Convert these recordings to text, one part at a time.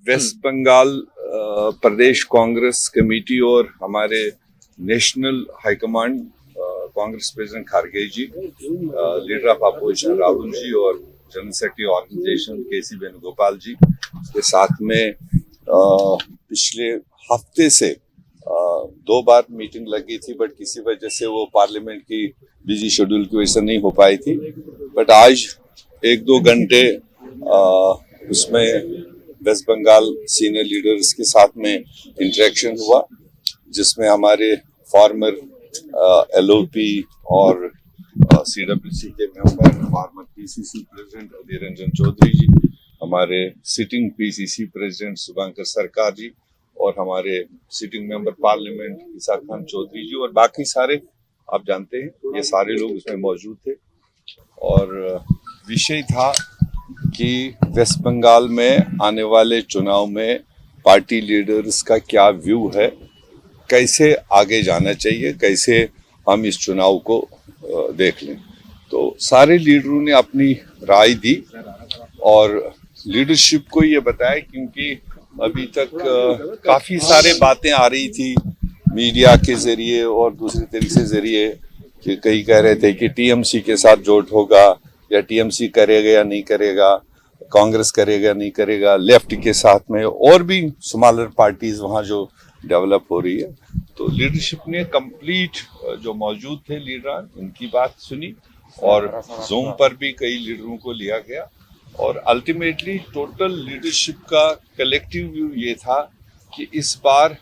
Waste Bengal प्रदेश Congress committee और हमारे national high command Congress president Kharge ji, leader of opposition Rahul ji और general secretary organisation KC Venugopal ji के साथ में पिछले हफ्ते से 2 बार मीटिंग लगी थी, बट किसी वजह से वो पार्लियामेंट की बिजी शेड्यूल की वजह से नहीं हो पाई थी। बट आज 1-2 घंटे उसमें वेस्ट बंगाल सीनियर लीडर्स के साथ में इंटरेक्शन हुआ, जिसमें हमारे फॉर्मर एलओपी और सीडब्ल्यूसी के member, former PCC president Adhir Ranjan Chowdhury ji, हमारे sitting PCC president Shubhankar Sarkar ji और हमारे sitting member parliament Isaq Khan Chowdhury ji और बाकी सारे आप जानते हैं ये सारे लोग उसमें मौजूद थे। और विषय था कि वेस्ट बंगाल में आने वाले चुनाव में पार्टी लीडर्स का क्या व्यू है, कैसे आगे जाना चाहिए, कैसे हम इस चुनाव को देख लें। तो सारे लीडरों ने अपनी राय दी और लीडरशिप को ये बताया, क्योंकि अभी तक काफ़ी सारे बातें आ रही थी मीडिया के ज़रिए और दूसरे तरीके से ज़रिए कि कई कह रहे थे कि टीएमसी के साथ जोट होगा या टीएमसी करेगा या नहीं करेगा, कांग्रेस करेगा नहीं करेगा, लेफ्ट के साथ में और भी स्मॉलर पार्टीज वहाँ जो डेवलप हो रही है। तो लीडरशिप ने कंप्लीट जो मौजूद थे लीडर उनकी बात सुनी और जूम पर भी कई लीडरों को लिया गया और अल्टीमेटली टोटल लीडरशिप का कलेक्टिव व्यू ये था कि इस बार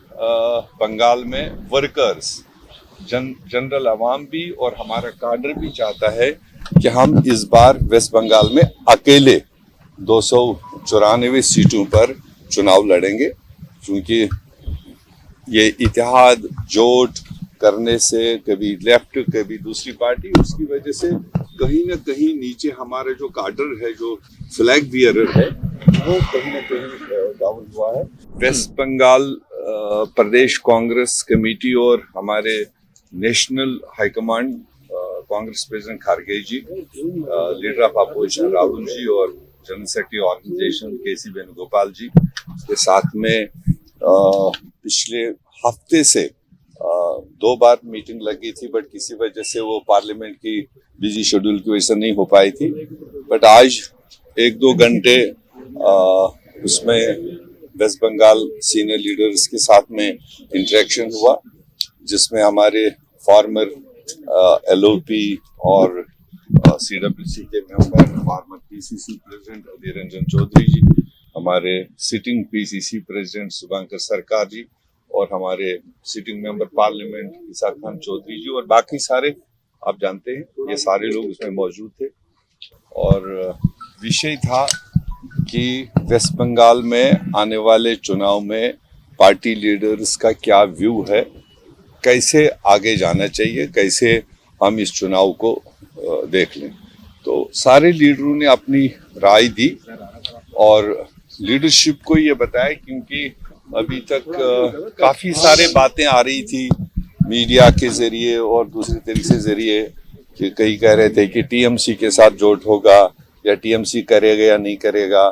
बंगाल में वर्कर्स, जनरल अवाम भी और हमारा काडर भी चाहता है कि हम इस बार वेस्ट बंगाल में अकेले 294 सीटों पर चुनाव लड़ेंगे, क्योंकि ये इत्तेहाद जोट करने से कभी लेफ्ट कभी दूसरी पार्टी, उसकी वजह से कहीं ना कहीं नीचे हमारा जो काडर है, जो फ्लैग बियरर है, वो कहीं ना कहीं डाउन हुआ है। वेस्ट बंगाल प्रदेश कांग्रेस कमेटी और हमारे national high command Congress president Kharge ji, leader of opposition Rahul ji और general secretary organisation KC Venugopal ji के साथ में पिछले हफ्ते से 2 बार मीटिंग लगी थी, बट किसी वजह से वो पार्लियामेंट की बिजी शेड्यूल की वजह से नहीं हो पाई थी। बट आज 1-2 घंटे उसमें वेस्ट बंगाल सीनियर लीडर्स के साथ में इंटरेक्शन हुआ, जिसमें हमारे फॉर्मर एलओपी और सीडब्ल्यूसी के member, former PCC president Adhir Ranjan Chowdhury ji, हमारे sitting PCC president Shubhankar Sarkar ji और हमारे sitting member parliament Isaq Khan Chowdhury ji और बाकी सारे आप जानते हैं ये सारे लोग उसमें मौजूद थे। और विषय था कि वेस्ट बंगाल में आने वाले चुनाव में पार्टी लीडर्स का क्या व्यू है, कैसे आगे जाना चाहिए, कैसे हम इस चुनाव को देख लें। तो सारे लीडरों ने अपनी राय दी और लीडरशिप को ये बताया, क्योंकि अभी तक काफ़ी सारे बातें आ रही थी मीडिया के ज़रिए और दूसरे तरीके से ज़रिए कि कई कह रहे थे कि टीएमसी के साथ जोट होगा या टीएमसी करेगा या नहीं करेगा,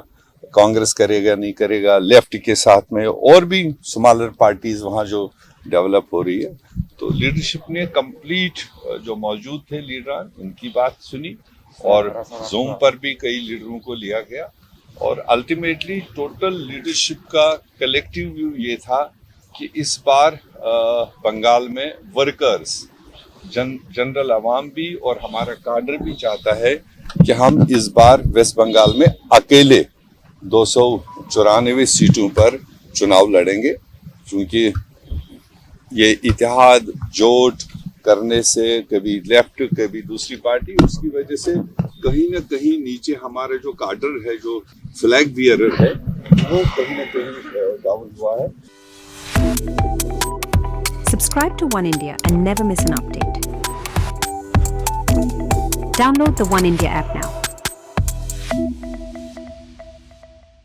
कांग्रेस करेगा नहीं करेगा, लेफ्ट के साथ में और भी स्मॉलर पार्टीज वहाँ जो डेवलप हो रही है। तो लीडरशिप ने कंप्लीट जो मौजूद थे लीडर उनकी बात सुनी और जूम पर भी कई लीडरों को लिया गया और अल्टीमेटली टोटल लीडरशिप का कलेक्टिव व्यू ये था कि इस बार बंगाल में वर्कर्स, जनरल अवाम भी और हमारा काडर भी चाहता है कि हम इस बार वेस्ट बंगाल में अकेले 294 सीटों पर चुनाव लड़ेंगे, क्योंकि ये इत्तेहाद जोट करने से कभी लेफ्ट कभी दूसरी पार्टी, उसकी वजह से कहीं ना कहीं नीचे हमारा जो काडर है, जो फ्लैग बियरर है, वो कहीं ना कहीं डाउन हुआ है। Subscribe to One India and never miss an update. Download the One India app now.